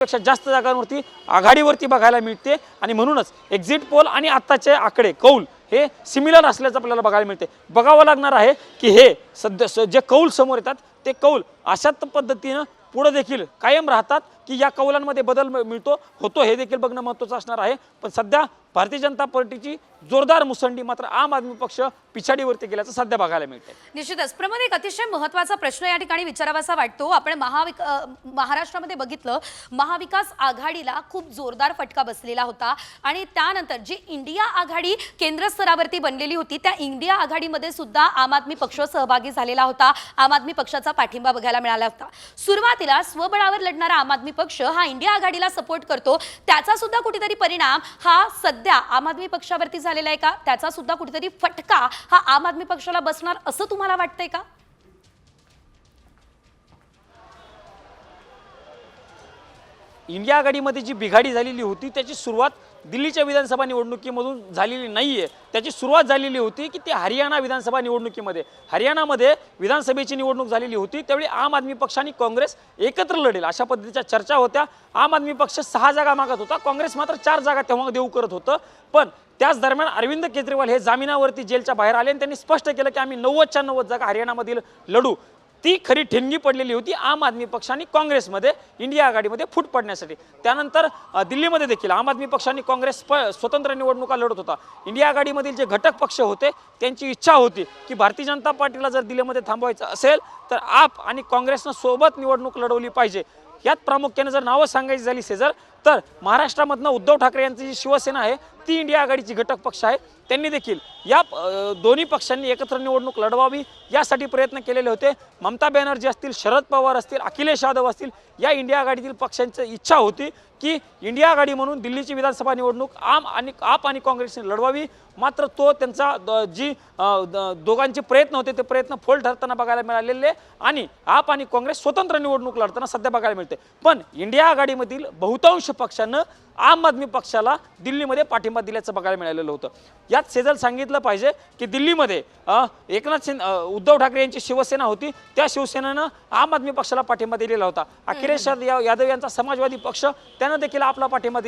पेक्षा जास्त जागांवरती आघाडीवरती बघायला मिळते आणि म्हणूनच एक्झिट पोल आणि आत्ताचे आकडे कौल हे सिमिलर असल्याचं आपल्याला बघायला मिळते। बघावं लागणार आहे की हे सध्या जे कौल समोर येतात ते कौल अशाच पद्धतीनं पुढे देखील कायम राहतात की या कौलांमध्ये बदल होतो हे देखील बघणं महत्त्वाचं असणार आहे। पण सध्या भारतीय जनता पार्टीची जोरदार मुसंडी मात्र आम आदमी पक्ष पिछाडीवरती गेल्याचं सध्या बघायला मिळते। निश्चितच प्रमोद, एक अतिशय महत्त्वाचा प्रश्न या ठिकाणी विचारावासा वाटतो। आपण महाराष्ट्रामध्ये बघितलं, महाविकास आघाडीला खूप जोरदार फटका बसलेला होता आणि त्यानंतर जी इंडिया आघाडी केंद्र स्तरावरती बनलेली होती त्या इंडिया आघाडीमध्ये सुद्धा आम आदमी पक्ष सहभागी झालेला होता। आम आदमी पक्षाचा पाठिंबा बघायला मिळाला होता। सुरुवातीला स्वबळावर लढणारा आम आदमी पक्ष हा इंडिया आघाडीला सपोर्ट करतो, त्याचा सुद्धा कुठेतरी परिणाम हा सध्या आम आदमी पक्षावरती झालेला आहे का? त्याचा सुद्धा कुठेतरी फटका हा आम आदमी पक्षाला बसणार असं तुम्हाला वाटतंय का? इंडिया आघाडीमध्ये जी बिघाडी झालेली होती त्याची सुरुवात दिल्लीच्या विधानसभा निवडणुकीमधून झालेली नाहीये। त्याची सुरुवात झालेली होती की ती हरियाणा विधानसभा निवडणुकीमध्ये, हरियाणामध्ये विधानसभेची निवडणूक झालेली होती त्यावेळी आम आदमी पक्ष आणि काँग्रेस एकत्र लढेल अशा पद्धतीच्या चर्चा होत्या। आम आदमी पक्ष 6 जागा मागत होता, काँग्रेस मात्र 4 जागा तेव्हा देऊ करत होतं। पण त्याच दरम्यान अरविंद केजरीवाल हे जामिनावरती जेलच्या बाहेर आले आणि त्यांनी स्पष्ट केलं की आम्ही 90च्या 90 जागा हरियाणामधील लढू। ती खरी ठिणगी पडलेली होती आम आदमी पक्ष आणि काँग्रेसमध्ये इंडिया आघाडीमध्ये फूट पडण्यासाठी। त्यानंतर दिल्लीमध्ये देखील आम आदमी पक्ष आणि काँग्रेस स्वतंत्र निवडणुका लढत होता। इंडिया आघाडीमधील जे घटक पक्ष होते त्यांची इच्छा होती की भारतीय जनता पार्टीला जर दिल्लीमध्ये थांबवायचं असेल तर आप आणि काँग्रेसनं सोबत निवडणूक लढवली पाहिजे। यात प्रामुख्याने जर नावं सांगायची झाली शेजार तर महाराष्ट्रामधनं उद्धव ठाकरे यांची जी शिवसेना आहे ती इंडिया आघाडीची घटक पक्ष आहे, त्यांनी देखील या दोन्ही पक्षांनी एकत्र निवडणूक लढवावी यासाठी प्रयत्न केलेले होते। ममता बॅनर्जी असतील, शरद पवार असतील, अखिलेश यादव असतील, या इंडिया आघाडीतील पक्षांची इच्छा होती की इंडिया आघाडी म्हणून दिल्लीची विधानसभा निवडणूक आप आणि काँग्रेसने लढवावी। मात्र तो त्यांचा दोघांचे प्रयत्न होते ते प्रयत्न फोल ठरताना बघायला मिळालेले आणि आप आणि काँग्रेस स्वतंत्र निवडणूक लढताना सध्या बघायला मिळते। पण इंडिया आघाडीमधील बहुतांश पक्षांना आम आदमी पक्षाला दिल्लीमध्ये पाठिंबा दिल्याचं बघायला मिळालेलं होतं। यात सेजल सांगितलं पाहिजे की दिल्लीमध्ये उद्धव ठाकरे यांची शिवसेना होती, त्या शिवसेनेनं आम आदमी पक्षाला पाठिंबा दिलेला होता। अखिलेश यादव यांचा समाजवादी पक्ष त्यानं देखील आपला पाठिंबा